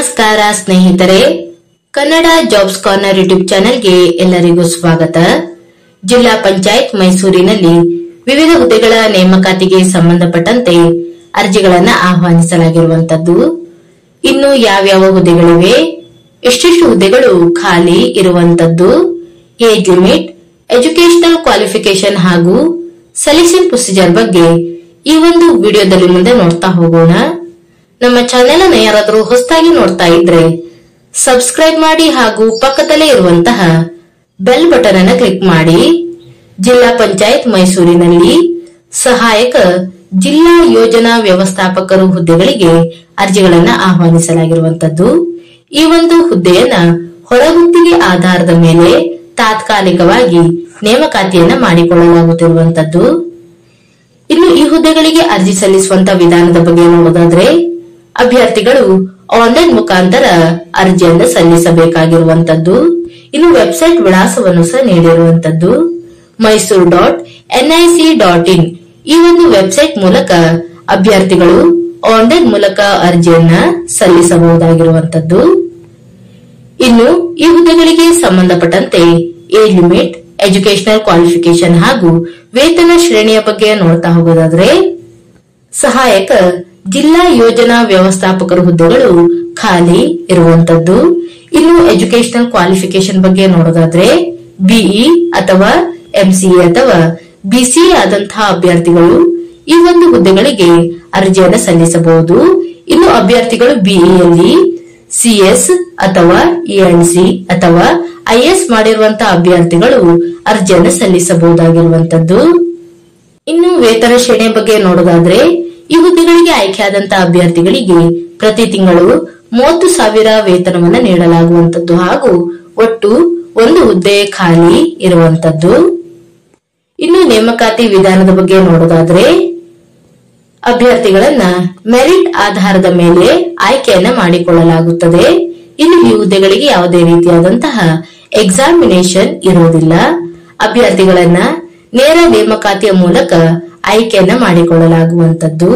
ನಮಸ್ಕಾರ ಸ್ನೇಹಿತರೆ, Kannada jobs corner YouTube ಚಾನೆಲ್ಗೆ ಎಲ್ಲರಿಗೂ ಸ್ವಾಗತ. ಜಿಲ್ಲಾ ಪಂಚಾಯತ್ ಮೈಸೂರಿನಲ್ಲಿ ವಿವಿಧ ಹುದ್ದೆಗಳ ನೇಮಕಾತಿಗೆ ಸಂಬಂಧಪಟ್ಟಂತೆ ಅರ್ಜಿಗಳನ್ನು ಆಹ್ವಾನಿಸಲಾಗಿರುವಂತದ್ದು. ಇನ್ನು ಯಾವ್ಯಾವ ಹುದ್ದೆಗಳಿವೆ, ಎಷ್ಟೆಷ್ಟು ಹುದ್ದೆಗಳು ಖಾಲಿ ಇರುವಂತದ್ದು, ಏಜ್ ಲಿಮಿಟ್, ಎಜುಕೇಶನಲ್ ಕ್ವಾಲಿಫಿಕೇಶನ್ ಹಾಗೂ ಸೆಲೆಕ್ಷನ್ ಪ್ರೊಸೀಜರ್ ಬಗ್ಗೆ ಈ ಒಂದು ವಿಡಿಯೋದಲ್ಲಿ ಮುಂದೆ ನೋಡ್ತಾ ಹೋಗೋಣ. ನಮ್ಮ ಚಾನೆಲ್ ಅನ್ನು ಯಾರಾದರೂ ಹೊಸದಾಗಿ ನೋಡ್ತಾ ಇದ್ರೆ ಸಬ್ಸ್ಕ್ರೈಬ್ ಮಾಡಿ ಹಾಗೂ ಪಕ್ಕದಲ್ಲೇ ಇರುವಂತಹ ಬೆಲ್ ಬಟನ್ ಅನ್ನು ಕ್ಲಿಕ್ ಮಾಡಿ. ಜಿಲ್ಲಾ ಪಂಚಾಯತ್ ಮೈಸೂರಿನಲ್ಲಿ ಸಹಾಯಕ ಜಿಲ್ಲಾ ಯೋಜನಾ ವ್ಯವಸ್ಥಾಪಕರು ಹುದ್ದೆಗಳಿಗೆ ಅರ್ಜಿಗಳನ್ನು ಆಹ್ವಾನಿಸಲಾಗಿರುವಂತದ್ದು. ಈ ಒಂದು ಹುದ್ದೆಯನ್ನ ಹೊರಗುತ್ತಿಗೆ ಆಧಾರದ ಮೇಲೆ ತಾತ್ಕಾಲಿಕವಾಗಿ ನೇಮಕಾತಿಯನ್ನ ಮಾಡಿಕೊಳ್ಳಲಾಗುತ್ತಿರುವಂತದ್ದು. ಇನ್ನು ಈ ಹುದ್ದೆಗಳಿಗೆ ಅರ್ಜಿ ಸಲ್ಲಿಸುವಂತ ವಿಧಾನದ ಬಗ್ಗೆ ನೋಡೋದಾದ್ರೆ, ಅಭ್ಯರ್ಥಿಗಳು ಆನ್ಲೈನ್ ಮುಖಾಂತರ ಅರ್ಜಿಯನ್ನು ಸಲ್ಲಿಸಬೇಕಾಗಿರುವಂತದ್ದು. ಇನ್ನು ವೆಬ್ಸೈಟ್ ವಿಳಾಸವನ್ನು ಸಹ ನೀಡಿರುವಂತದ್ದು mysore.nic.in. ಈ ಒಂದು ವೆಬ್ಸೈಟ್ ಮೂಲಕ ಅಭ್ಯರ್ಥಿಗಳು ಆನ್ಲೈನ್ ಮೂಲಕ ಅರ್ಜಿಯನ್ನ ಸಲ್ಲಿಸಬಹುದಾಗಿರುವಂತದ್ದು. ಇನ್ನು ಈ ಹುದ್ದೆಗಳಿಗೆ ಸಂಬಂಧಪಟ್ಟಂತೆ ಏಜ್ ಲಿಮಿಟ್, ಎಜುಕೇಶನಲ್ ಕ್ವಾಲಿಫಿಕೇಶನ್ ಹಾಗೂ ವೇತನ ಶ್ರೇಣಿಯ ಬಗ್ಗೆ ನೋಡ್ತಾ ಹೋಗೋದಾದ್ರೆ, ಸಹಾಯಕ ಜಿಲ್ಲಾ ಯೋಜನಾ ವ್ಯವಸ್ಥಾಪಕರ ಹುದ್ದೆಗಳು ಖಾಲಿ ಇರುವಂತದ್ದು. ಇನ್ನು ಎಜುಕೇಶನಲ್ ಕ್ವಾಲಿಫಿಕೇಶನ್ ಬಗ್ಗೆ ನೋಡೋದಾದ್ರೆ, ಬಿಇ ಅಥವಾ ಎಂಸಿಎ ಅಥವಾ ಬಿಸಿಎ ಆದಂತಹ ಅಭ್ಯರ್ಥಿಗಳು ಈ ಒಂದು ಹುದ್ದೆಗಳಿಗೆ ಅರ್ಜಿಯನ್ನು ಸಲ್ಲಿಸಬಹುದು. ಇನ್ನು ಅಭ್ಯರ್ಥಿಗಳು ಬಿಇಯಲ್ಲಿ ಸಿಎಸ್ ಅಥವಾ ಎಎನ್ಸಿ ಅಥವಾ ಐಎಸ್ ಮಾಡಿರುವಂತಹ ಅಭ್ಯರ್ಥಿಗಳು ಅರ್ಜಿಯನ್ನು ಸಲ್ಲಿಸಬಹುದಾಗಿರುವಂತದ್ದು. ಇನ್ನು ವೇತನ ಶ್ರೇಣಿಯ ಬಗ್ಗೆ ನೋಡೋದಾದ್ರೆ, ಈ ಹುದ್ದೆಗಳಿಗೆ ಆಯ್ಕೆಯಾದಂತಹ ಅಭ್ಯರ್ಥಿಗಳಿಗೆ ಪ್ರತಿ ತಿಂಗಳು 30,000 ವೇತನವನ್ನು ನೀಡಲಾಗುವಂತದ್ದು ಹಾಗೂ ಒಟ್ಟು ಒಂದು ಹುದ್ದೆ ಖಾಲಿ ಇರುವಂತದ್ದು. ಇನ್ನು ನೇಮಕಾತಿ ವಿಧಾನದ ಬಗ್ಗೆ ನೋಡೋದಾದ್ರೆ, ಅಭ್ಯರ್ಥಿಗಳನ್ನ ಮೆರಿಟ್ ಆಧಾರದ ಮೇಲೆ ಆಯ್ಕೆಯನ್ನ ಮಾಡಿಕೊಳ್ಳಲಾಗುತ್ತದೆ. ಇನ್ನು ಈ ಹುದ್ದೆಗಳಿಗೆ ಯಾವುದೇ ರೀತಿಯಾದಂತಹ ಎಕ್ಸಾಮಿನೇಷನ್ ಇರುವುದಿಲ್ಲ. ಅಭ್ಯರ್ಥಿಗಳನ್ನ ನೇರ ನೇಮಕಾತಿಯ ಮೂಲಕ ಆಯ್ಕೆಯನ್ನ ಮಾಡಿಕೊಳ್ಳಲಾಗುವಂತದ್ದು.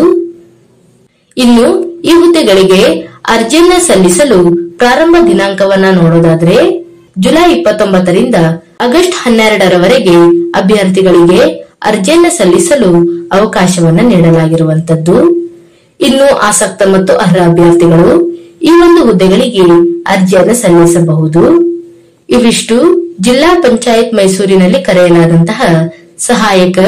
ಇನ್ನು ಈ ಹುದ್ದೆಗಳಿಗೆ ಅರ್ಜಿಯನ್ನ ಸಲ್ಲಿಸಲು ಪ್ರಾರಂಭ ದಿನಾಂಕವನ್ನ ನೋಡೋದಾದ್ರೆ, ಜುಲೈ 29ರಿಂದ ಆಗಸ್ಟ್ 12ರವರೆಗೆ ಅಭ್ಯರ್ಥಿಗಳಿಗೆ ಅರ್ಜಿಯನ್ನ ಸಲ್ಲಿಸಲು ಅವಕಾಶವನ್ನ ನೀಡಲಾಗಿರುವಂತದ್ದು. ಇನ್ನು ಆಸಕ್ತ ಮತ್ತು ಅರ್ಹ ಅಭ್ಯರ್ಥಿಗಳು ಈ ಒಂದು ಹುದ್ದೆಗಳಿಗೆ ಅರ್ಜಿಯನ್ನು ಸಲ್ಲಿಸಬಹುದು. ಇವಿಷ್ಟು ಜಿಲ್ಲಾ ಪಂಚಾಯತ್ ಮೈಸೂರಿನಲ್ಲಿ ಕರೆಯಲಾದಂತಹ ಸಹಾಯಕ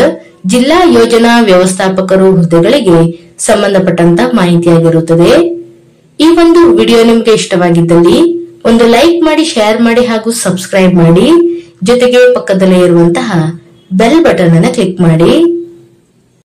ಜಿಲ್ಲಾ ಯೋಜನಾ ವ್ಯವಸ್ಥಾಪಕರು ಹುದ್ದೆಗಳಿಗೆ ಸಂಬಂಧಪಟ್ಟಂತ ಮಾಹಿತಿಯಾಗಿರುತ್ತದೆ. ಈ ಒಂದು ವಿಡಿಯೋ ನಿಮಗೆ ಇಷ್ಟವಾಗಿದ್ದಲ್ಲಿ ಒಂದು ಲೈಕ್ ಮಾಡಿ, ಶೇರ್ ಮಾಡಿ ಹಾಗೂ ಸಬ್ಸ್ಕ್ರೈಬ್ ಮಾಡಿ. ಜೊತೆಗೆ ಪಕ್ಕದಲ್ಲೇ ಇರುವಂತಹ ಬೆಲ್ ಬಟನ್ ಅನ್ನು ಕ್ಲಿಕ್ ಮಾಡಿ.